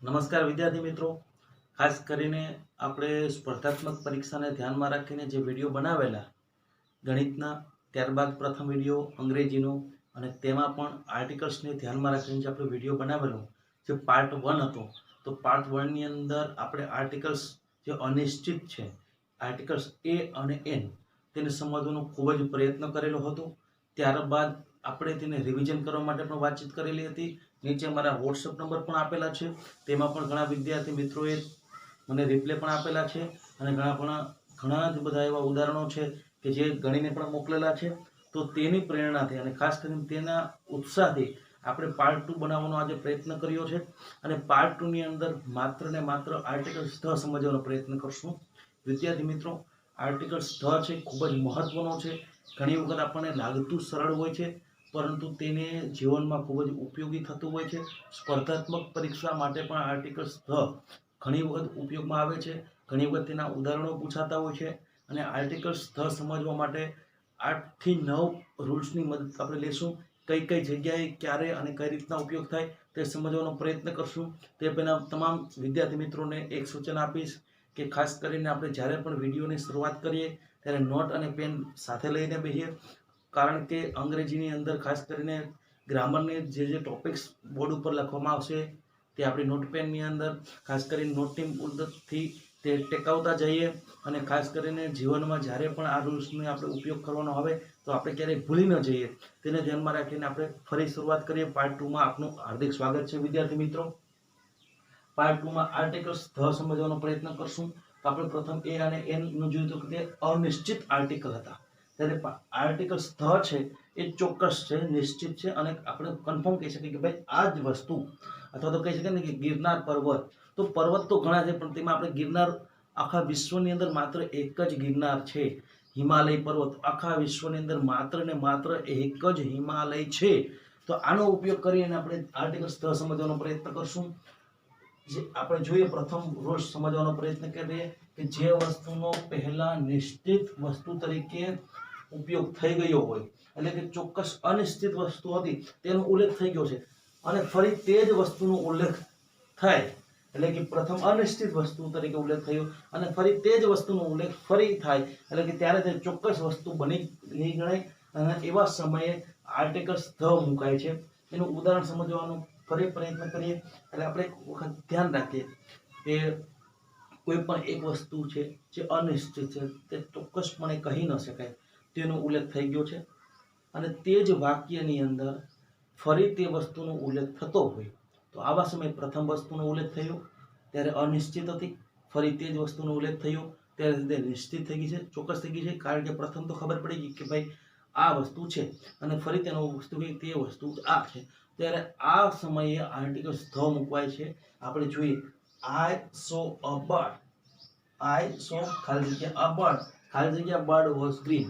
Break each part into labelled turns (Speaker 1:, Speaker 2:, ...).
Speaker 1: નમસ્કાર વિદ્યાર્થી મિત્રો, ખાસ કરીને આપણે સ્પર્ધાત્મક પરીક્ષાને ધ્યાનમાં રાખીને જે વિડીયો બનાવેલા ગણિતના, ત્યારબાદ પ્રથમ વિડીયો અંગ્રેજીનો અને તેમાં પણ આર્ટિકલ્સને ધ્યાનમાં રાખીને જે આપણે વિડીયો બનાવેલો જે પાર્ટ 1 હતો, તો પાર્ટ 1ની અંદર આપણે આર્ટિકલ્સ જે અનિશ્ચિત છે, આર્ટિકલ્સ એ અને એન, તેને સમજવાનો ખૂબ જ પ્રયત્ન કરેલો હતો. ત્યારબાદ આપણે તેને રિવિઝન કરવા માટે પણ વાતચીત કરેલી હતી. નીચે મારા વોટ્સઅપ નંબર પણ આપેલા છે, તેમાં પણ ઘણા વિદ્યાર્થી મિત્રોએ મને રિપ્લે પણ આપેલા છે અને ઘણા જ બધા એવા ઉદાહરણો છે કે જે ગણીને પણ મોકલેલા છે. તો તેની પ્રેરણાથી અને ખાસ કરીને તેના ઉત્સાહથી આપણે પાર્ટ 2 બનાવવાનો આજે પ્રયત્ન કર્યો છે અને પાર્ટ 2ની અંદર માત્ર ને માત્ર આર્ટિકલ્સ સમજવાનો પ્રયત્ન કરશું. વિદ્યાર્થી મિત્રો, આર્ટિકલ્સ છે ખૂબ જ મહત્વનો છે. ઘણી વખત આપણને લાગતું સરળ હોય છે, પરંતુ તેને જીવનમાં ખૂબ જ ઉપયોગી થતું હોય છે. સ્પર્ધાત્મક પરીક્ષા માટે પણ આર્ટિકલ્સ ઘણી વખત ઉપયોગમાં આવે છે. ઘણી વખત તેના ઉદાહરણો પૂછાતા હોય છે અને આર્ટિકલ્સ સમજવા માટે 8 થી 9 રૂલ્સની મદદ આપણે લેશું. કઈ કઈ જગ્યાએ ક્યારે અને કઈ રીતના ઉપયોગ થાય તે સમજવાનો પ્રયત્ન કરશું. તે પહેલાં તમામ વિદ્યાર્થી મિત્રોને એક સૂચન આપીશ કે ખાસ કરીને આપણે જ્યારે પણ વિડીયોની શરૂઆત કરીએ ત્યારે નોટ અને પેન સાથે લઈને બેસીએ, કારણ કે અંગ્રેજીની અંદર ખાસ કરીને ગ્રામરની જે ટોપિક્સ બોર્ડ ઉપર લખવામાં આવશે તે આપણી નોટપેનની અંદર ખાસ કરીને નોટની મદદથી તે ટેકાવતા જઈએ અને ખાસ કરીને જીવનમાં જ્યારે પણ આ રૂલ્સનો આપણે ઉપયોગ કરવાનો આવે તો આપણે ક્યારેય ભૂલી ન જઈએ, તેને ધ્યાનમાં રાખીને આપણે ફરી શરૂઆત કરીએ. પાર્ટ 2માં આપનું હાર્દિક સ્વાગત છે વિદ્યાર્થી મિત્રો. પાર્ટ 2માં આર્ટિકલ્સ સમજવાનો પ્રયત્ન કરશું. તો આપણે પ્રથમ એ અને એન નું જોયું તો તે અનિશ્ચિત આર્ટિકલ હતા. ત્યારે આર્ટિકલ્સ છે એ ચોક્કસ છે, નિશ્ચિત છે અને આપણે કન્ફર્મ કહી શકીએ કે ભાઈ આ જ વસ્તુ, અથવા તો કહી શકીએ ને કે ગિરનાર પર્વત, તો પર્વત તો ઘણા છે પણ તેમાં આપણે ગિરનાર આખા વિશ્વની અંદર માત્ર એક જ ગિરનાર છે. હિમાલય પર્વત આખા વિશ્વની અંદર માત્ર ને માત્ર એક જ હિમાલય છે. તો આનો ઉપયોગ કરીને આપણે આર્ટિકલ્સ સમજવાનો પ્રયત્ન કરશું. જે આપણે જોઈએ પ્રથમ રૂલ્સ સમજવાનો પ્રયત્ન કરીએ કે જે વસ્તુનો પહેલા નિશ્ચિત વસ્તુ તરીકે ઉપયોગ થઈ ગયો હોય, એટલે કે ચોક્કસ અનિશ્ચિત વસ્તુ હતી તેનો ઉલ્લેખ થઈ ગયો છે અને ફરી તે જ વસ્તુનો ઉલ્લેખ થાય, એટલે કે પ્રથમ અનિશ્ચિત વસ્તુ તરીકે ઉલ્લેખ થયો અને ફરી તે જ વસ્તુનો ઉલ્લેખ ફરી થાય, એટલે કે ત્યારે તે ચોક્કસ વસ્તુ બની ગઈ ગણાય અને એવા સમયે આર્ટિકલ્સ મુકાય છે. એનું ઉદાહરણ સમજવાનો ફરી પ્રયત્ન કરીએ. એટલે આપણે એક વખત ધ્યાન રાખીએ કે કોઈ પણ એક વસ્તુ છે જે અનિશ્ચિત છે, તે ચોક્કસપણે કહી ન શકાય, તેનો ઉલ્લેખ થઈ ગયો છે અને તે જ વાક્યની અંદર ફરી તે વસ્તુનો ઉલ્લેખ થતો હોય, તો આવા સમયે પ્રથમ વસ્તુનો ઉલ્લેખ થયો ત્યારે અનિશ્ચિત હતી, ફરી તે જ વસ્તુનો ઉલ્લેખ થયો ત્યારે તે નિશ્ચિત થઈ ગઈ છે, ચોક્કસ થઈ ગઈ છે, કારણ કે પ્રથમ તો ખબર પડી ગઈ કે ભાઈ આ વસ્તુ છે અને ફરી તેનો વસ્તુ તે વસ્તુ આ છે. ત્યારે આ સમયે આર્ટિકલ્સ મૂકવાય છે. આપણે જોઈએ આઈ સો અ બર્ડ, આઈ સો ખાલી જગ્યા અ બર્ડ, ખાલી જગ્યા બર્ડ વોઝ ગ્રીન.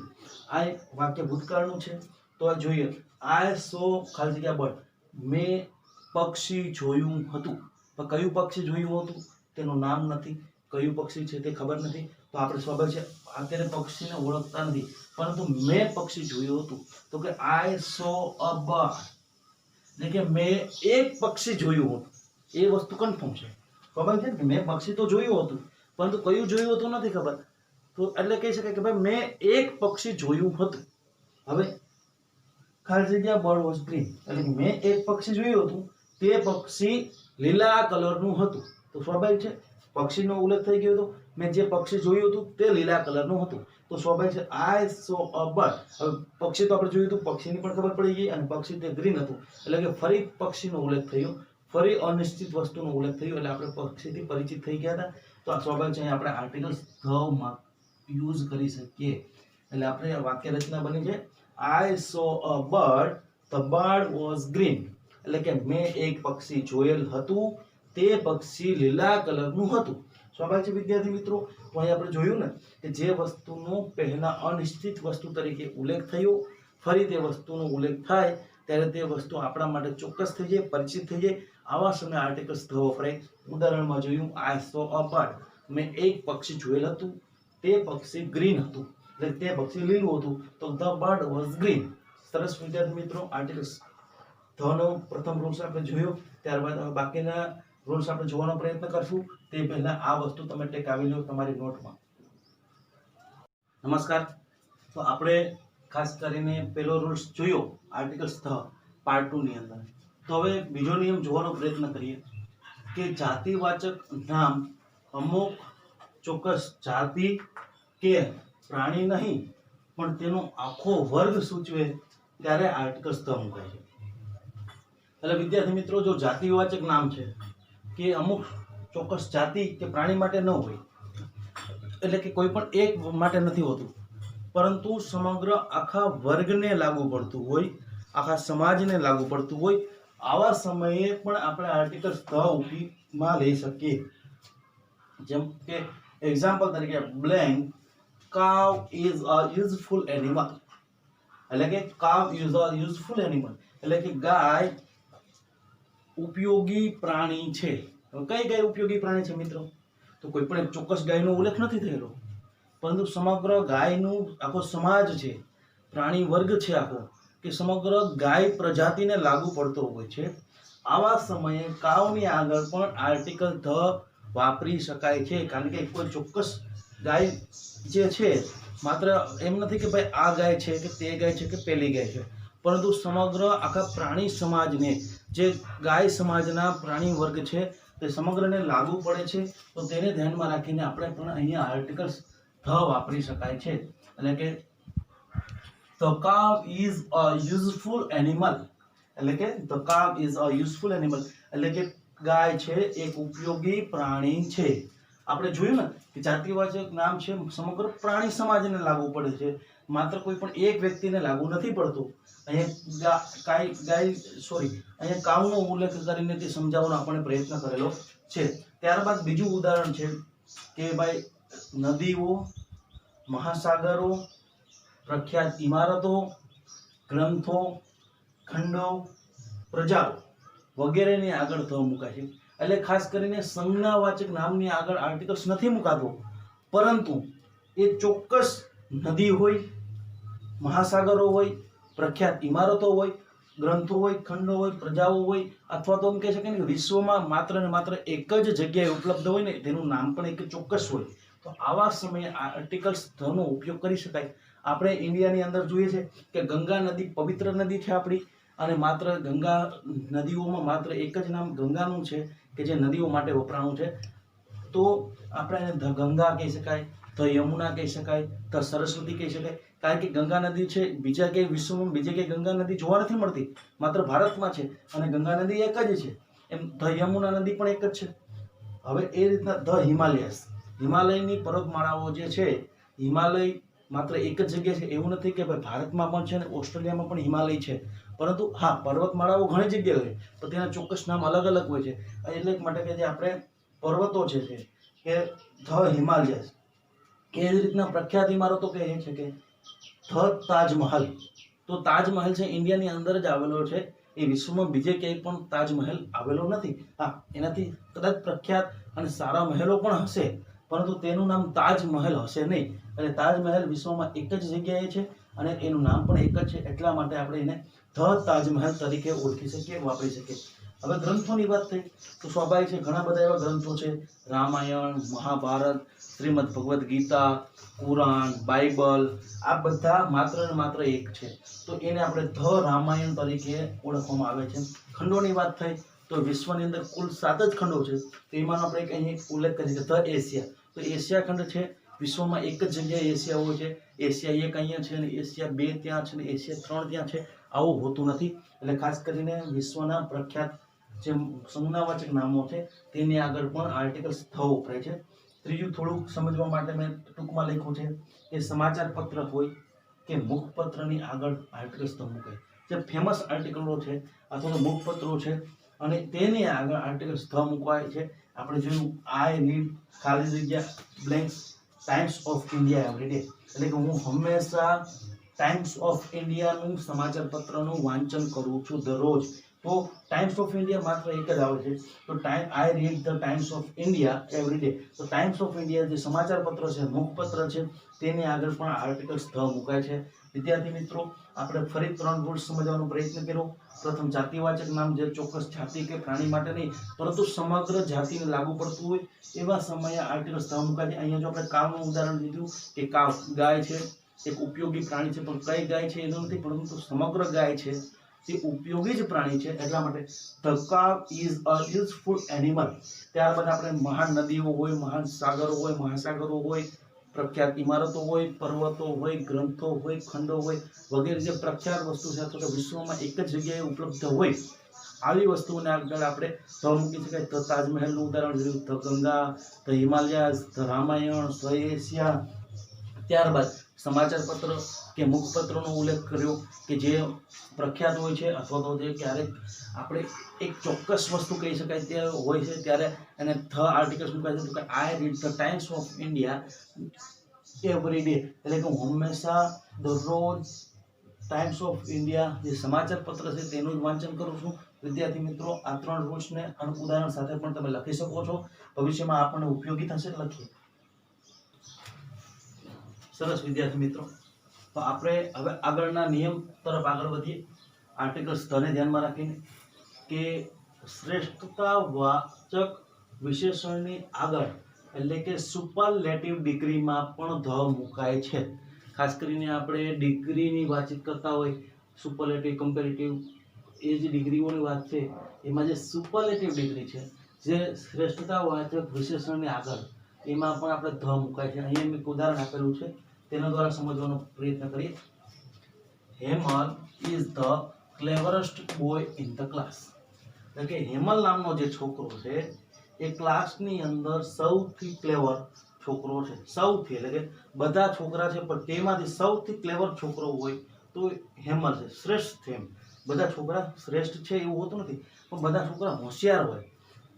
Speaker 1: આ વાક્ય ભૂતકાળનું છે, તો જોઈએ આઈ સો ખાલી જગ્યા બર્ડ, મેં પક્ષી જોયું હતું. પણ કયું પક્ષી જોયું હતું તેનું નામ નથી, કયું પક્ષી છે તે ખબર નથી, તો આપણે સ્વાભાવિક છે અત્યારે પક્ષીને ઓળખતા નથી, પરંતુ મેં પક્ષી જોયું હતું, તો કે આઈ સો અ બર્ડ, એટલે કે મેં એક પક્ષી જોયું હતું. એ વસ્તુ કન્ફર્મ છે, ખબર છે કે મેં પક્ષી તો જોયું હતું, પરંતુ કયું જોયું હતું નથી ખબર, તો એટલે કહી શકાય કે ભાઈ મેં એક પક્ષી જોયું હતું. હવે ખાલી જગ્યા બર્ડ વોઝ ગ્રીન, એટલે કે મેં એક પક્ષી જોયું હતું, તે પક્ષી લીલા કલરનું હતું. તો સ્વાભાવિક છે પક્ષીનો ઉલ્લેખ થઈ ગયો હતો, મેં જે પક્ષી જોયું હતું તે લીલા કલરનું હતું, તો સ્વાભાવિક છે આઈ સો અ બર્ડ. હવે પક્ષી તો આપણે જોયું હતું, પક્ષીની પણ ખબર પડી ગઈ અને પક્ષી તે ગ્રીન હતું, એટલે કે ફરી પક્ષીનો ઉલ્લેખ થયો, ફરી અનિશ્ચિત વસ્તુનો ઉલ્લેખ થયો, એટલે આપણે પક્ષીથી પરિચિત થઈ ગયા હતા. તો આ સ્વાભાવિક છે આપણે આર્ટિકલ્સ માં યુઝ કરી શકીએ. એટલે આપણે વાક્ય રચના બની છે I saw a bird, the bird was green, એટલે કે મેં એક પક્ષી જોયેલ હતું, તે પક્ષી લીલા કલરનું હતું. સ્વાભાવિક છે વિદ્યાર્થી મિત્રો, તો અહીં આપણે જોયું ને કે જે વસ્તુનો પહેલા અનિશ્ચિત વસ્તુ તરીકે ઉલ્લેખ થયો, ફરી તે વસ્તુનો ઉલ્લેખ થાય ત્યારે તે વસ્તુ આપણા માટે ચોક્કસ થઈ જાય, પરિચિત થઈ જાય. આવા સમયે આર્ટિકલ્સ વપરાય. ઉદાહરણમાં જોયું આઈ સો અ બર્ડ, મેં એક પક્ષી જોયેલ હતું, તે પક્ષી ગ્રીન હતું, એટલે તે પક્ષી લીલું હતું, તો ધ બર્ડ વોઝ ગ્રીન. સરસ વિદ્યાર્થી મિત્રો, આર્ટિકલ્સ નો પ્રથમ રૂલ્સ આપણે જોયો. ત્યારબાદ બાકીના રૂલ્સ આપણે જોવાનો પ્રયત્ન કરશું તે પહેલા આ વસ્તુ તમે ટેકાવી લો તમારી નોટમાં. નમસ્કાર. તો આપણે ખાસ કરીને પહેલો રૂલ્સ જોયો આર્ટિકલ્સ પાર્ટ 2 ની અંદર. તો હવે બીજો નિયમ જોવાનો પ્રયત્ન કરીએ કે જાતિવાચક નામ અમુક ચોક્કસ જાતિ કે પ્રાણી નહીં પણ તેનો આખો વર્ગ સૂચવે ત્યારે આર્ટિકલ્સ મુકાય છે. એટલે વિદ્યાર્થી મિત્રો, જો જાતિવાચક નામ છે કે અમુક ચોક્કસ જાતિ કે પ્રાણી માટે ન હોય, એટલે કે કોઈ પણ એક માટે નથી હોતું, પરંતુ સમગ્ર આખા વર્ગને લાગુ પડતું હોય, આખા સમાજને લાગુ પડતું હોય, આવા સમયે પણ આપણે આર્ટિકલ્સ ઉપયોગમાં લઈ શકીએ. જેમ કે એક્ઝામ્પલ તરીકે blank cow is a useful animal, એટલે કે cow is a useful animal, એટલે કે ગાય ઉપયોગી પ્રાણી છે. કઈ ગાય ઉપયોગી પ્રાણી છે મિત્રો? તો કોઈ પણ એક ચોક્કસ ગાયનો ઉલ્લેખ નથી થયેલો, પરંતુ સમગ્ર ગાયનું આખો સમાજ છે, પ્રાણી વર્ગ છે આખો, કે સમગ્ર ગાય પ્રજાતિને લાગુ પડતો હોય છે. આવા સમયે કાવની આગળ પણ આર્ટિકલ ધ વાપરી શકાય છે, કારણ કે કોઈ ચોક્કસ ગાય જે છે, માત્ર એમ નથી કે ભાઈ આ ગાય છે કે તે ગાય છે કે પેલી ગાય છે, પરંતુ સમગ્ર આખા પ્રાણી સમાજને, જે ગાય સમાજના પ્રાણી વર્ગ છે તે સમગ્રને લાગુ પડે છે. તો તેને ધ્યાનમાં રાખીને આપણે પણ અહીંયા આર્ટિકલ્સ ધ વાપરી શકાય છે. એટલે કે the cow is a useful animal, એટલે કે the cow is a useful animal, એટલે કે ગાય છે એક ઉપયોગી પ્રાણી છે. આપણે જોયું ને કે જાતિવાચક નામ છે સમગ્ર પ્રાણી સમાજને લાગુ પડે છે, માત્ર કોઈ પણ એક વ્યક્તિને લાગુ નથી પડતું. અહીંયા કાવનો ઉલ્લેખ કરીને તે સમજાવવાનો આપણે પ્રયત્ન કરેલો છે. ત્યારબાદ બીજું ઉદાહરણ છે કે ભાઈ નદીઓ, મહાસાગરો, પ્રખ્યાત ઇમારતો, ગ્રંથો, ખંડો, પ્રજાઓ વગેરેની આગળ ધ મુકાય છે. એટલે ખાસ કરીને સંજ્ઞાવાચક નામની આગળ આર્ટિકલ્સ નથી મુકાતો, પરંતુ એ ચોક્કસ નદી હોય, મહાસાગરો હોય, પ્રખ્યાત ઇમારતો હોય, ગ્રંથો હોય, ખંડો હોય, પ્રજાઓ હોય, અથવા તો એમ કહી શકાય ને વિશ્વમાં માત્ર ને માત્ર એક જ જગ્યાએ ઉપલબ્ધ હોય ને તેનું નામ પણ એક ચોક્કસ હોય. તો આવા સમયે આર્ટિકલ્સ ધનો ઉપયોગ કરી શકાય. આપણે ઇન્ડિયાની અંદર જોઈએ છે કે ગંગા નદી પવિત્ર નદી છે આપણી, અને માત્ર ગંગા નદીઓમાં માત્ર એક જ નામ ગંગાનું છે કે જે નદીઓ માટે વપરાણું છે. તો આપણે એને ધ ગંગા કહી શકાય, ધ યમુના કહી શકાય, ધ સરસ્વતી કહી શકાય, કારણ કે ગંગા નદી છે બીજા ક્યાંય વિશ્વમાં બીજે ક્યાંય ગંગા નદી જોવા નથી મળતી, માત્ર ભારતમાં છે, અને ગંગા નદી એક જ છે. એમ ધ યમુના નદી પણ એક જ છે. હવે એ રીતના ધ હિમાલયસ, હિમાલયની પર્વતમાળાઓ જે છે, હિમાલય માત્ર એક જ જગ્યાએ છે એવું નથી કે ભાઈ ભારતમાં પણ છે ને ઓસ્ટ્રેલિયામાં પણ હિમાલય છે, પરંતુ હા પર્વતમાળાઓ ઘણી જગ્યાએ હોય તો તેના ચોક્કસ નામ અલગ અલગ હોય છે. એટલે માટે કે જે આપણે પર્વતો છે કે ધ હિમાલયસ, કે એ રીતના પ્રખ્યાત ઇમારતો કે એ છે કે ધ તાજમહલ. તો તાજમહલ છે ઇન્ડિયાની અંદર જ આવેલો છે, એ વિશ્વમાં બીજે ક્યાંય પણ તાજમહલ આવેલો નથી. હા, એનાથી કદાચ પ્રખ્યાત અને સારા મહેલો પણ હશે, પરંતુ તેનું નામ તાજમહલ હશે નહીં. અને તાજમહલ વિશ્વમાં એક જ જગ્યાએ છે અને એનું નામ પણ એક જ છે, એટલા માટે આપણે એને ધ તાજમહલ તરીકે ઓળખી શકીએ, વાપરી શકીએ. હવે ગ્રંથોની વાત થઈ તો સ્વાભાવિક છે ઘણા બધા એવા ગ્રંથો છે, રામાયણ, મહાભારત, શ્રીમદ ભગવદ્ ગીતા, કુરાન, બાઇબલ, આ બધા માત્ર ને માત્ર એક છે, તો એને આપણે ધ રામાયણ તરીકે ઓળખવામાં આવે છે. ખંડોની વાત થઈ તો વિશ્વની અંદર કુલ 7 જ ખંડો છે, તો એમાંનો આપણે અહીં ઉલ્લેખ કરીએ કે ધ એશિયા. તો એશિયા ખંડ છે, વિશ્વમાં એક જ જગ્યાએ એશિયા હોય છે. એશિયા 1 અહીંયા છે, અને એશિયા 2 ત્યાં છે, અને એશિયા 3 ત્યાં છે. આવું હોતું નથી. એટલે ખાસ કરીને વિશ્વના પ્રખ્યાત જે સંજ્ઞાવાચક નામો છે તેની આગળ પણ આર્ટિકલ્સ ધ વપરાય છે. ત્રીજું થોડુંક સમજવા માટે મેં ટૂંકમાં લખ્યું છે કે સમાચાર પત્ર હોય કે મુખપત્રની આગળ આર્ટિકલ્સ ધ મુકાય. જે ફેમસ આર્ટિકલો છે અથવા તો મુખપત્રો છે અને તેની આગળ આર્ટિકલ્સ ધ મુકાય છે. આપણે જોયું આઈ રીડ ખાલી જગ્યા blanks times of India every day, એટલે કે હું હંમેશા ટાઈમ્સ ઓફ ઇન્ડિયાનું સમાચાર પત્રનું વાંચન કરું છું દરરોજ. તો ટાઈમ્સ ઓફ ઇન્ડિયા માત્ર એક જ આવે છે. તો આઈ read the times of India every day. તો ટાઈમ્સ ઓફ ઇન્ડિયા જે સમાચાર પત્ર છે, મુખપત્ર છે, તેની આગળ પણ આર્ટિકલ્સ ધ મુકાય છે. વિદ્યાર્થી મિત્રો, આપણે ફરી 3 રૂલ્સ સમજવાનો પ્રયત્ન કર્યો. પ્રથમ, જાતિવાચક નામ જે ચોક્કસ જાતિ કે પ્રાણી માટે નહીં પરંતુ સમગ્ર જાતિને લાગુ પડતું હોય એવા સમયે આર્ટિકલ્સ ધ મુકાય છે. અહીંયા જો આપણે કાવનું ઉદાહરણ લીધું કે કાવ ગાય છે, એક ઉપયોગી પ્રાણી છે, પણ કઈ ગાય છે એનું નથી, પરંતુ સમગ્ર ગાય છે તે ઉપયોગી જ પ્રાણી છે, એટલા માટે the cow is a useful animal. ત્યારબાદ આપણે મહાન નદીઓ હોય, મહાન સાગરો હોય, મહાસાગરો હોય, પ્રખ્યાત ઇમારતો હોય, પર્વતો હોય, ગ્રંથો હોય, ખંડો હોય વગેરે જે પ્રખ્યાત વસ્તુ છે અથવા તો વિશ્વમાં એક જ જગ્યાએ ઉપલબ્ધ હોય આવી વસ્તુઓને આગળ આપણે ધ મૂકી શકાય. ધ તાજમહેલનું ઉદાહરણ લીધું, the Ganga, the Himalayas, the Ramayana, the Asia. ત્યારબાદ સમાચાર પત્ર કે મુખપત્રનો ઉલ્લેખ કર્યો કે જે પ્રખ્યાત હોય છે અથવા તો જે ક્યારેક આપણે એક ચોક્કસ વસ્તુ કહી શકાય તે હોય છે ત્યારે એને ધ આર્ટિકલ્સ મુકાય છે. તો કે આઈ read the times of India every day, એટલે કે હું હંમેશા દરરોજ ટાઈમ્સ ઓફ ઇન્ડિયા જે સમાચાર પત્ર છે તેનું જ વાંચન કરું છું. વિદ્યાર્થી મિત્રો, આ 3 રૂલ્સને ઉદાહરણ સાથે પણ તમે લખી શકો છો. ભવિષ્યમાં આપણને ઉપયોગી થશે. લખીએ. સરસ વિદ્યાર્થી મિત્રો, તો આપણે હવે આગળના નિયમ તરફ આગળ વધીએ. આર્ટિકલ્સ ધને ધ્યાનમાં રાખીને કે શ્રેષ્ઠતાવાચક વિશેષણની આગળ એટલે કે સુપરલેટિવ ડિગ્રીમાં પણ ધ મુકાય છે. ખાસ કરીને આપણે ડિગ્રીની વાતચીત કરતા હોય, સુપરલેટિવ, કમ્પેરેટિવ, એ જે ડિગ્રીઓની વાત છે એમાં જે સુપરલેટિવ ડિગ્રી છે જે શ્રેષ્ઠતાવાચક વિશેષણની આગળ એમાં પણ આપણે ધ મુકાય છે. અહીંયા મેં એક ઉદાહરણ આપેલું છે, તેના દ્વારા સમજવાનો પ્રયત્ન કરીએ. Hemal is the cleverest boy in the class. એટલે કે હેમલ નામનો જે છોકરો છે એ ક્લાસની અંદર સૌથી ક્લેવર છોકરો છે. સૌથી એટલે કે બધા છોકરા છે પણ તેમાંથી સૌથી ક્લેવર છોકરો હોય તો હેમલ છે. શ્રેષ્ઠ છે. એમ બધા છોકરા શ્રેષ્ઠ છે એવું હોતું નથી, પણ બધા છોકરા હોશિયાર હોય.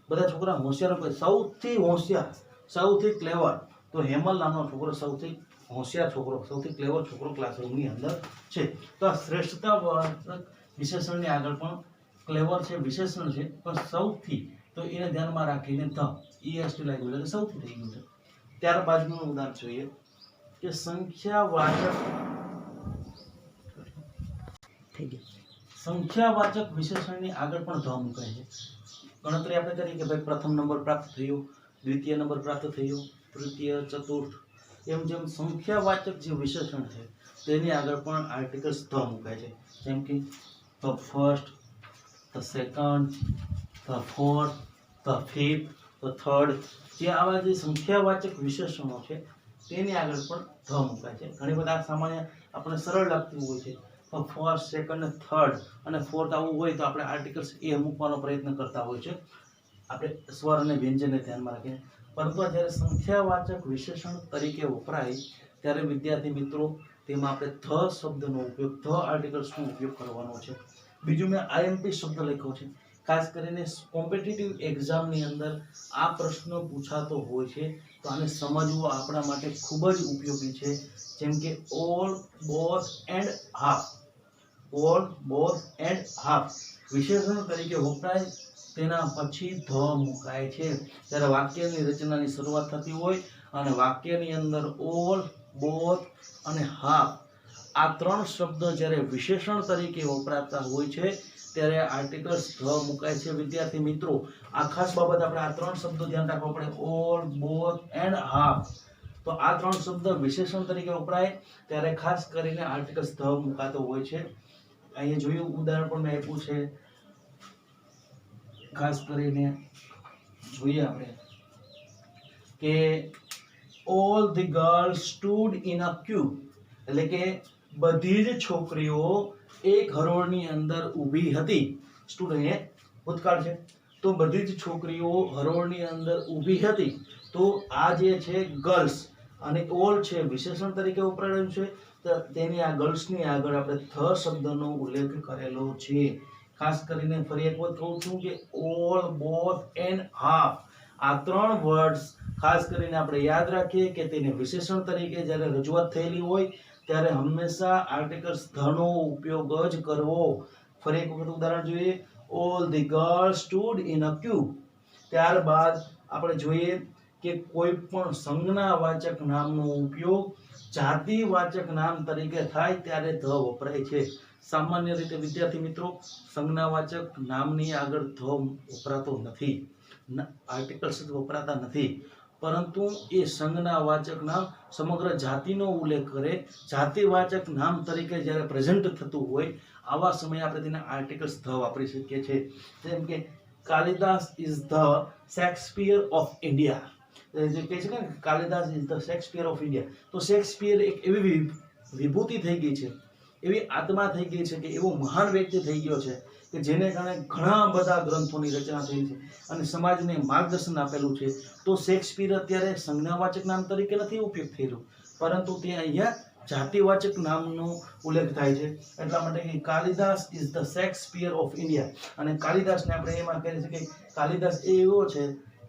Speaker 1: બધા છોકરા હોશિયાર હોય, સૌથી હોશિયાર, સૌથી ક્લેવર તો હેમલ નામનો છોકરો સૌથી હોશિયાર છોકરો, સૌથી ક્લેવર છોકરો ક્લાસરૂમની અંદર છે. તો આ શ્રેષ્ઠતાવાચક વિશેષણની આગળ પણ ક્લેવર છે, વિશેષણ છે, પણ સૌથી, તો એને ધ્યાનમાં રાખીને ધ EST લાગ્યું એટલે સૌથી થઈ ગયું છે. ત્યારબાદનું ઉદાહરણ જોઈએ કે સંખ્યાવાચક વિશેષણની આગળ પણ ધ મુકાય છે. ગણતરી આપણે કરી કે ભાઈ પ્રથમ નંબર પ્રાપ્ત થયો, દ્વિતીય નંબર પ્રાપ્ત થયો, તૃતીય, ચતુર્થ, એમ જેમ સંખ્યાવાચક જે વિશેષણ છે તેની આગળ પણ આર્ટિકલ્સ ધ મુકાય છે. જેમ કે the first, the second, the fourth, the fifth, the third, જે આવા જે સંખ્યાવાચક વિશેષણો છે તેની આગળ પણ ધ મુકાય છે. ઘણી બધા સામાન્ય આપણે સરળ લાગતું હોય છે, પણ ફર્સ્ટ, સેકન્ડ, થર્ડ અને ફોર્થ આવું હોય તો આપણે આર્ટિકલ્સ એ મૂકવાનો પ્રયત્ન કરતા હોય છે, આપણે સ્વર અને વ્યંજનને ધ્યાનમાં રાખીને. પરંતુ જ્યારે સંખ્યાવાચક વિશેષણ તરીકે વપરાય ત્યારે વિદ્યાર્થી મિત્રો તેમાં આપણે ધ શબ્દનો ઉપયોગ, ધ આર્ટિકલ્સનો ઉપયોગ કરવાનો છે. બીજું મેં IMP શબ્દ લખ્યો છે. ખાસ કરીને કોમ્પિટિટિવ એક્ઝામની અંદર આ પ્રશ્ન પૂછાતો હોય છે તો આને સમજવું આપણા માટે ખૂબ જ ઉપયોગી છે. જેમ કે all, both and half. All, both and half વિશેષણ તરીકે વપરાય તેના પછી ધ મુકાય છે. ત્યારે વાક્યની રચનાની શરૂઆત થતી હોય અને વાક્યની અંદર ઓલ, બોથ અને હાફ આ 3 શબ્દ જ્યારે વિશેષણ તરીકે વપરાતા હોય છે ત્યારે આર્ટિકલ્સ ધ મુકાય છે. વિદ્યાર્થી મિત્રો, આ ખાસ બાબત આપણે આ 3 શબ્દો ધ્યાન રાખવા પડે, ઓલ, બોથ એન્ડ હાફ. તો આ 3 શબ્દ વિશેષણ તરીકે વપરાય ત્યારે ખાસ કરીને આર્ટિકલ્સ ધ મુકાતો હોય છે. અહીંયા જોયું ઉદાહરણ પણ મેં આપ્યું છે. ખાસ કરીને જોઈએ આપણે કે all the girls stood in a queue, એટલે કે બધી જ છોકરીઓ એક હરોળની અંદર ઊભી હતી. સ્ટૂડ અહીંયા ભૂતકાળ છે, તો બધી જ છોકરીઓ હરોળની અંદર ઊભી હતી. તો આ જે છે ગર્લ્સ અને ઓલ છે વિશેષણ તરીકે વપરાયેલું છે, તો તેની આ ગર્લ્સની આગળ આપણે ધ શબ્દનો ઉલ્લેખ કરેલો છે. ખાસ કરીને ફરી એક વખત કહું છું કે ઓલ, બોથ એન્ડ હાફ આ 3 વર્ડ્સ ખાસ કરીને આપણે યાદ રાખીએ કે તેને વિશેષણ તરીકે જ્યારે રજૂઆત થયેલી હોય ત્યારે હંમેશા આર્ટિકલ્સ ધનો ઉપયોગ જ કરવો. ફરી એક વખત ઉદાહરણ જોઈએ. All the girls stood in a queue. ત્યારબાદ આપણે જોઈએ કે કોઈ પણ સંજ્ઞાવાચક નામનો ઉપયોગ જાતિવાચક નામ તરીકે થાય ત્યારે ધ વપરાય છે. સામાન્ય રીતે વિદ્યાર્થી મિત્રો સંજ્ઞાવાચક નામની આગળ ધ વપરાતો નથી, આર્ટિકલ્સ વપરાતા નથી, પરંતુ એ સંજ્ઞાવાચક નામ સમગ્ર જાતિનો ઉલ્લેખ કરે, જાતિવાચક નામ તરીકે જ્યારે પ્રેઝન્ટ થતું હોય આવા સમયે આપણે તેને આર્ટિકલ્સ ધ વાપરી શકીએ છીએ. જેમ કે Kalidas is the Shakespeare of India. જે કહે છે કે Kalidas is the Shakespeare of India, તો શેક્સપિયર એક એવી વિભૂતિ થઈ ગઈ છે, એવી આત્મા થઈ ગઈ છે કે એવો મહાન વ્યક્તિ થઈ ગયો છે કે જેને કારણે ઘણા બધા ગ્રંથોની રચના થઈ છે અને સમાજને માર્ગદર્શન આપેલું છે. તો શેક્સપિયર અત્યારે સંજ્ઞાવાચક નામ તરીકે નથી ઉપયોગ થઈ રહ્યો, પરંતુ તે અહીંયા જાતિવાચક નામનો ઉલ્લેખ થાય છે. એટલા માટે કે Kalidas is the Shakespeare of India. અને કાલિદાસને આપણે એમાં કહીએ છીએ કે કાલિદાસ એ એવો છે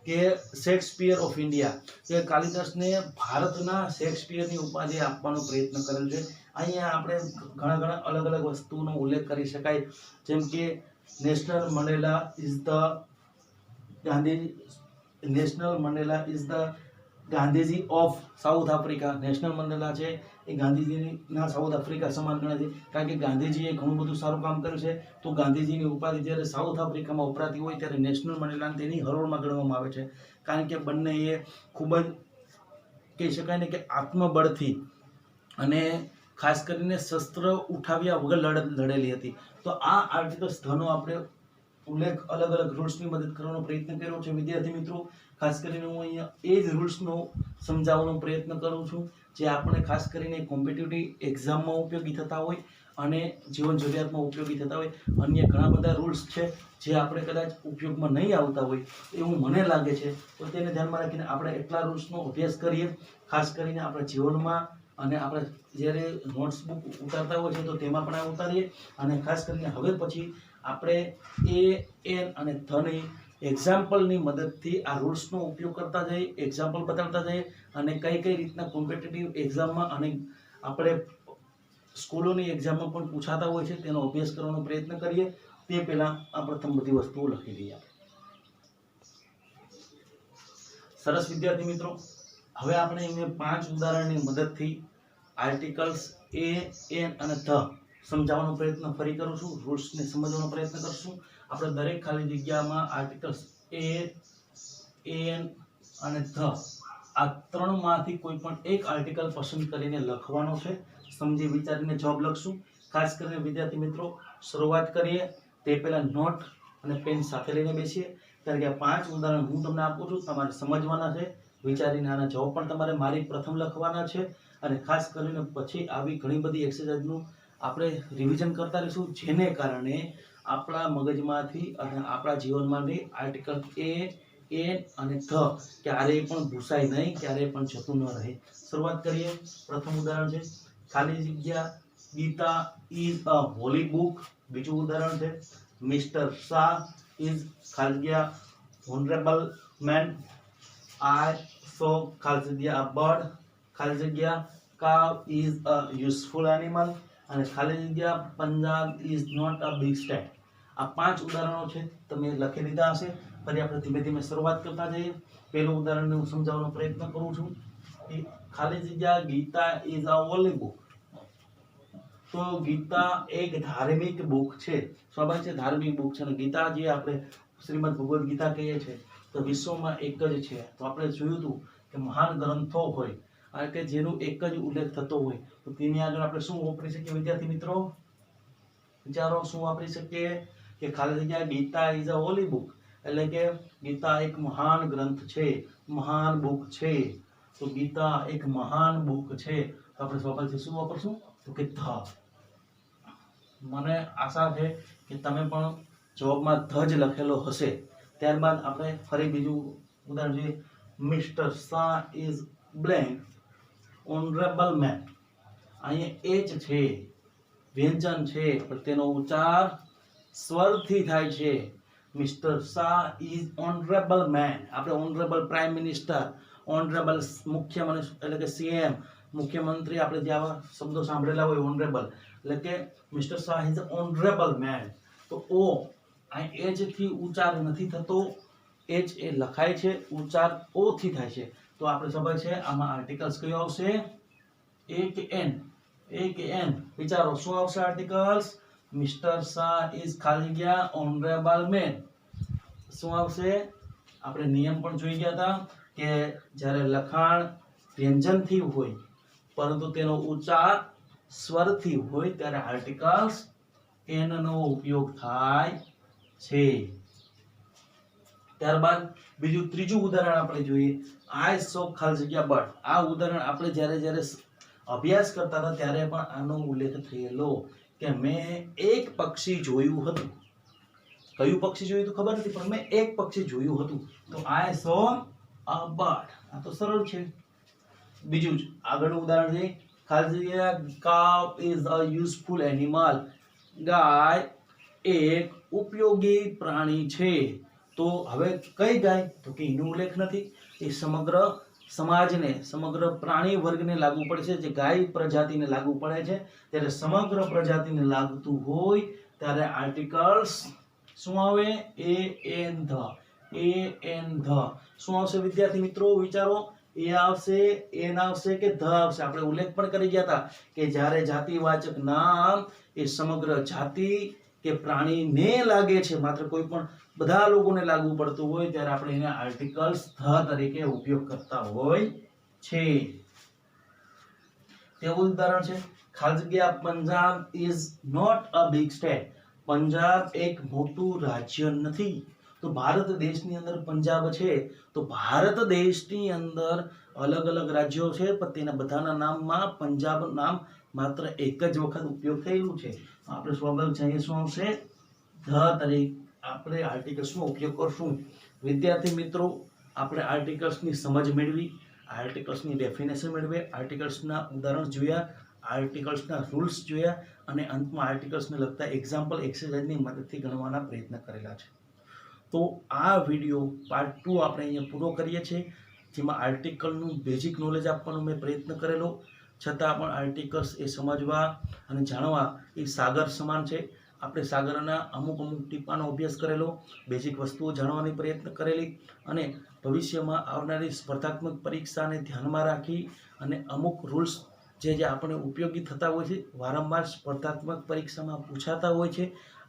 Speaker 1: કે શેક્સપિયર ઓફ ઇન્ડિયા, કે કાલિદાસને ભારતના શેક્સપિયરની ઉપાધિ આપવાનો પ્રયત્ન કરેલ છે. અહીંયા આપણે ઘણા અલગ અલગ વસ્તુનો ઉલ્લેખ કરી શકાય, જેમ કે national Mandela is the Gandhiji of south Africa. National Mandela છે એ ગાંધીજીના સાઉથ આફ્રિકા સમાન ગણાય છે, કારણ કે ગાંધીજીએ ઘણું બધું સારું કામ કર્યું છે. તો ગાંધીજીની ઉપાધિ જ્યારે સાઉથ આફ્રિકામાં વપરાતી હોય ત્યારે નેશનલ મંડેલાને તેની હરોળમાં ગણવામાં આવે છે, કારણ કે બંને એ ખૂબ જ કહી શકાય ને કે આત્મબળથી અને ખાસ કરીને શસ્ત્ર ઉઠાવ્યા વગર લડેલી હતી. તો આ આર્ટિકલ્સ ધનો આપણે ઉલ્લેખ અલગ અલગ રૂલ્સની મદદ કરવાનો પ્રયત્ન કર્યો છે. વિદ્યાર્થી મિત્રો ખાસ કરીને હું અહીંયા એ જ રૂલ્સનો સમજાવવાનો પ્રયત્ન કરું છું જે આપણે ખાસ કરીને કોમ્પિટિટિવ એક્ઝામમાં ઉપયોગી થતા હોય અને જીવન જરૂરિયાતમાં ઉપયોગી થતા હોય. અન્ય ઘણા બધા રૂલ્સ છે જે આપણે કદાચ ઉપયોગમાં નહીં આવતા હોય એવું મને લાગે છે, તો તેને ધ્યાનમાં રાખીને આપણે એટલા રૂલ્સનો અભ્યાસ કરીએ. ખાસ કરીને આપણા જીવનમાં અને આપણે જ્યારે નોટ્સ બુક ઉતારતા હોય છે તો તેમાં પણ આ ઉતારીએ. અને ખાસ કરીને હવે પછી આપણે એ એન અને ધની એક્ઝામ્પલની મદદથી આ રૂલ્સનો ઉપયોગ કરતા જઈએ, એક્ઝામ્પલ બતાવતા જઈએ અને કઈ રીતના કોમ્પિટિટિવ એક્ઝામમાં અને આપણે સ્કૂલોની એક્ઝામમાં પણ પૂછાતા હોય છે તેનો અભ્યાસ કરવાનો પ્રયત્ન કરીએ. તે પહેલાં આ પ્રથમ બધી વસ્તુઓ લખી દઈએ. સરસ વિદ્યાર્થી મિત્રો, હવે આપણે અહીંયા 5 ઉદાહરણની મદદથી આર્ટિકલ્સ એ એન અને ધ સમજાવવાનો પ્રયત્ન ફરી કરું છું, રૂલ્સને સમજવાનો પ્રયત્ન કરશું. આપણે દરેક ખાલી જગ્યામાં આર્ટિકલ્સ એ એન અને ધ આ ત્રણમાંથી કોઈ પણ એક આર્ટિકલ પસંદ કરીને લખવાનો છે. સમજી વિચારીને જવાબ લખશું. ખાસ કરીને વિદ્યાર્થી મિત્રો શરૂઆત કરીએ તે પહેલા નોટ અને પેન સાથે લઈને બેસીએ, કારણ કે આ 5 ઉદાહરણ હું તમને આપું છું, તમારે સમજવાના છે. વિચારીને આના જવાબ પણ તમારે મારી પ્રથમ લખવાના છે. અને ખાસ કરીને પછી આવી ઘણી બધી એક્સરસાઇઝનું આપણે રિવિઝન કરતા રહીશું, જેને કારણે આપણા મગજમાંથી અને આપણા જીવનમાંથી આર્ટિકલ એ એન અને ધ ક્યારેય પણ ભૂસાય નહીં, ક્યારેય પણ જતું ન રહે. શરૂઆત કરીએ. પ્રથમ ઉદાહરણ છે ખાલી જગ્યા Gita is a holy book. બીજું ઉદાહરણ છે મિસ્ટર શાહ ઇઝ ખાલી જગ્યા હોનરેબલ મેન. આઈ સો ખાલી જગ્યા અ બર્ડ ખાલી જગ્યા cow is a useful animal અને ખાલી જગ્યા Punjab is not a big state. આ 5 ઉદાહરણો છે, તમે લખી લીધા હશે. ફરી આપણે ધીમે ધીમે શરૂઆત કરતા જઈએ. પહેલું ઉદાહરણ હું સમજાવવાનો પ્રયત્ન કરું છું કે ખાલી જગ્યા Gita is a holy book. તો ગીતા એક ધાર્મિક બુક છે. સ્વાભાવિક છે ધાર્મિક બુક છે, અને ગીતા જે આપણે શ્રીમદ ભગવદ્ ગીતા કહીએ છીએ તો વિશ્વમાં એક જ છે. તો આપણે જોયું હતું કે મહાન ગ્રંથો હોય અને કે જેનો એક જ ઉલ્લેખ થતો હોય તો તેની આગળ આપણે શું વાપરી શકીએ વિદ્યાર્થી મિત્રો? વિચારો શું વાપરી શકીએ? કે ખાલી જગ્યા Gita is a holy book, એટલે કે ગીતા એક મહાન ગ્રંથ છે, મહાન બુક છે. તો ગીતા એક મહાન બુક છે, તો આપણે સ્વાભાવિક શું વાપરશું? તો કે ધ. મને આશા છે કે તમે પણ જવાબમાં ધ જ લખેલો હશે. ત્યારબાદ આપણે ફરી બીજું ઉદાહરણ જોઈએ. Mister Shah is blank honourable man. અહીંયા એચ છે, વ્યંજન છે, પણ તેનો ઉચ્ચાર સ્વરથી થાય છે. Mister Shah is honourable man. આપણે ઓનરેબલ પ્રાઇમ મિનિસ્ટર, ઓનરેબલ મુખ્યમંત્રી એટલે કે સીએમ, મુખ્યમંત્રી, આપણે જે આવા શબ્દો સાંભળેલા હોય ઓનરેબલ, એટલે કે mister Shah is honourable man. તો ઓ આ એચ થી ઉચ્ચાર નથી થતો, એચ એ લખાય છે, ઉચ્ચાર ઓ થી થાય છે. તો આપણે ખબર છે આમાં આર્ટિકલ્સ કયો આવશે? એ કે એન? એ કે એન? વિચારો શું આવશે આર્ટિકલ્સ? મિસ્ટર શાહ ઇઝ ખાલી ગયા ઓનરેબલ મેન. શું આવશે? આપણે નિયમ પણ જોઈ ગયા હતા કે જ્યારે લખાણ વ્યંજનથી હોય પરંતુ તેનો ઉચ્ચાર સ્વરથી હોય ત્યારે આર્ટિકલ્સ એન નો ઉપયોગ થાય છે. ત્યારબાદ બીજું ત્રીજું ઉદાહરણ આપણે જોઈએ. આઈ સો ખાલી જગ્યા બર્ડ. આ ઉદાહરણ આપણે જ્યારે અભ્યાસ કરતા હતા ત્યારે પણ આનો ઉલ્લેખ થયેલો કે મેં એક પક્ષી જોયું હતું. કયું પક્ષી જોયું હતું ખબર નથી, પણ મેં એક પક્ષી જોયું હતું. તો આઈ સો અ બર્ડ. આ તો સરળ છે. બીજું જ આગળનું ઉદાહરણ છે. ખાલી જગ્યા cow is a useful animal. ગાય એક ઉપયોગી પ્રાણી છે. તો હવે કઈ ગાય? તો કે એનો ઉલ્લેખ નથી. એ સમગ્ર સમાજને, સમગ્ર પ્રાણી વર્ગને લાગુ પડે છે. જે ગાય પ્રજાતિને લાગુ પડે છે. ત્યારે સમગ્ર પ્રજાતિને લાગતું હોય ત્યારે આર્ટિકલ્સ શું આવે? A an the. A an the. શું આવશે વિદ્યાર્થી મિત્રો? વિચારો. એ આવશે, એન આવશે કે ધ આવશે? આપણે ઉલ્લેખ પણ કરી ગયા હતા કે જ્યારે જાતિવાચક નામ એ સમગ્ર જાતિ કે પ્રાણીને લાગે છે, માત્ર કોઈ પણ બધા લોકોને લાગુ પડતું હોય ત્યારે આપણે એને આર્ટિકલ્સ ધ તરીકે ઉપયોગ કરતા હોય છે. તેવું ઉદાહરણ છે. ખાલી જગ્યા Punjab is not a big state. Punjab એક મોટું રાજ્ય નથી. તો ભારત દેશની અંદર પંજાબ છે. તો ભારત દેશની અંદર અલગ અલગ રાજ્યો છે, પણ તેના બધાના નામમાં પંજાબ નામ માત્ર એક જ વખત ઉપયોગ થયેલું છે. આપણે સ્વાભાવિક છે શું આવશે? ધ તરીકે આપણે આર્ટિકલ્સનો ઉપયોગ કરશું. વિદ્યાર્થી મિત્રો, આપણે આર્ટિકલ્સની સમજ મેળવી, આર્ટિકલ્સની ડેફિનેશન મેળવી, આર્ટિકલ્સના ઉદાહરણ જોયા, આર્ટિકલ્સના રૂલ્સ જોયા અને અંતમાં આર્ટિકલ્સને લગતા એક્ઝામ્પલ એક્સરસાઇઝની મદદથી ગણવાના પ્રયત્ન કરેલા છે. તો આ વિડીયો પાર્ટ 2 આપણે અહીંયા પૂરો કરીએ છીએ, જેમાં આર્ટિકલનું બેઝિક નોલેજ આપવાનો મેં પ્રયત્ન કરેલો. છતાં પણ આર્ટિકલ્સ એ સમજવા અને જાણવા એ સાગર સમાન છે. આપણે સાગરના અમુક ટીપાનો અભ્યાસ કરેલો, બેઝિક વસ્તુઓ જાણવાની પ્રયત્ન કરેલી અને ભવિષ્યમાં આવનારી સ્પર્ધાત્મક પરીક્ષાને ધ્યાનમાં રાખી અને અમુક રૂલ્સ જે આપણે ઉપયોગી થતા હોય છે, વારંવાર સ્પર્ધાત્મક પરીક્ષામાં પૂછાતા હોય છે,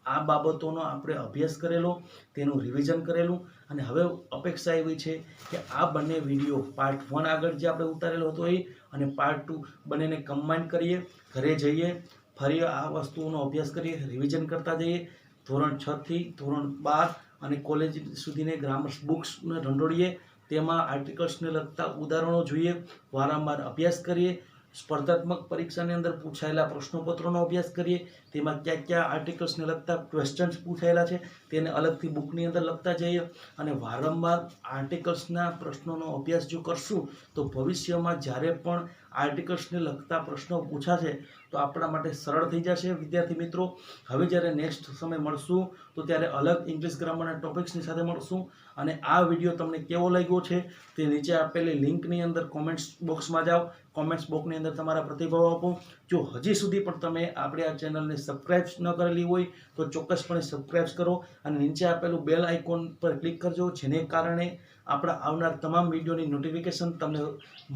Speaker 1: આ બાબતોનો આપણે અભ્યાસ કરેલો, તેનું રિવિઝન કરેલું અને હવે અપેક્ષા એવી છે કે આ બંને વિડીયો પાર્ટ 1 આગળ જે આપણે ઉતારેલો હતો એ અને પાર્ટ 2 બંનેને કમ્બાઈન કરીએ, ઘરે જઈએ ફરી આ વસ્તુઓનો અભ્યાસ કરીએ, રિવિઝન કરતા જઈએ. ધોરણ 6 થી ધોરણ 12 અને કોલેજ સુધીને ગ્રામર બુક્સને ઢંઢોળીએ, તેમાં આર્ટિકલ્સને લગતા ઉદાહરણો જોઈએ, વારંવાર અભ્યાસ કરીએ, સ્પર્ધાત્મક પરીક્ષાની અંદર પૂછાયેલા પ્રશ્નપત્રોનો અભ્યાસ કરીએ, તેમાં ક્યાં આર્ટિકલ્સને લગતા ક્વેશ્ચન્સ પૂછાયેલા છે તેને અલગથી બુકની અંદર લખતા જઈએ અને વારંવાર આર્ટિકલ્સના પ્રશ્નોનો અભ્યાસ જો કરશું તો ભવિષ્યમાં જ્યારે પણ આર્ટિકલ્સને લગતા પ્રશ્નો પૂછાશે તો આપણા માટે સરળ થઈ જશે. વિદ્યાર્થી મિત્રો, હવે જ્યારે નેક્સ્ટ સમય મળશું તો ત્યારે અલગ ઇંગ્લિશ ગ્રામરના ટોપિક્સની સાથે મળશું અને આ વિડીયો તમને કેવો લાગ્યો છે તે નીચે આપેલી લિંકની અંદર કોમેન્ટ્સ બોક્સમાં જાઓ, કોમેન્ટ્સ બોક્સની અંદર તમારા પ્રતિભાવ આપો. જો હજી સુધી પણ તમે આપણે આ ચેનલને સબસ્ક્રાઇબ ન કરેલી હોય તો ચોક્કસપણે સબસ્ક્રાઇબ કરો અને નીચે આપેલું બેલ આઇકોન પર ક્લિક કરજો, જેને કારણે આપણા આવનાર તમામ વિડીયોની નોટિફિકેશન તમને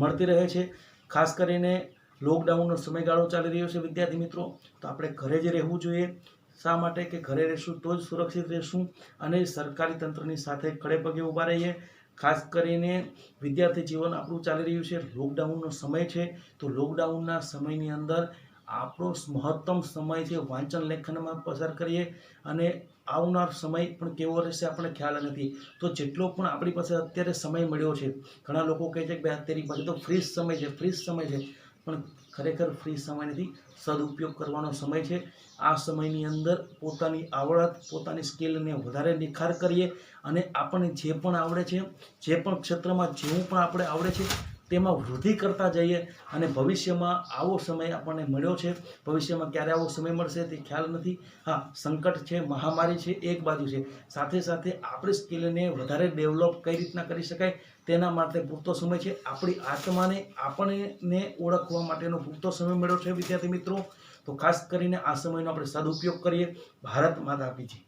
Speaker 1: મળતી રહે છે. ખાસ કરીને લોકડાઉનનો સમયગાળો ચાલી રહ્યો છે વિદ્યાર્થી મિત્રો, તો આપણે ઘરે જ રહેવું જોઈએ. શા માટે કે ઘરે રહેશું તો જ સુરક્ષિત રહેશું અને સરકારી તંત્રની સાથે ખડે પગે ઊભા રહીએ. ખાસ કરીને વિદ્યાર્થી જીવન આપણું ચાલી રહ્યું છે, લોકડાઉનનો સમય છે, તો લોકડાઉનના સમયની અંદર આપણો મહત્તમ સમય છે વાંચન લેખનમાં પસાર કરીએ અને આવનાર સમય પણ કેવો રહેશે આપણને ખ્યાલ નથી. તો જેટલો પણ આપણી પાસે અત્યારે સમય મળ્યો છે, ઘણા લોકો કહે છે કે ભાઈ અત્યારે પાસે તો ફ્રી સમય છે, પણ ખરેખર ફ્રી સમય નથી, સદુપયોગ કરવાનો સમય છે. આ સમયની અંદર પોતાની આવડત, પોતાની સ્કિલને વધારે નિખાર કરીએ અને આપણને જે પણ આવડે છે, જે પણ ક્ષેત્રમાં જેવું પણ આપણે આવડે છે તેમાં વૃદ્ધિ કરતા જઈએ અને ભવિષ્યમાં આવો સમય આપણને મળ્યો છે, ભવિષ્યમાં ક્યારે આવો સમય મળશે તે ખ્યાલ નથી. હા, સંકટ છે, મહામારી છે એક બાજુ છે, સાથે સાથે આપણી સ્કિલને વધારે ડેવલપ કઈ રીતના કરી શકાય તેના માટે પૂરતો સમય છે. આપણી આત્માને આપણને ઓળખવા માટેનો પૂરતો સમય મળ્યો છે વિદ્યાર્થી મિત્રો. તો ખાસ કરીને આ સમયનો આપણે સદુપયોગ કરીએ. ભારત માતા કી જય.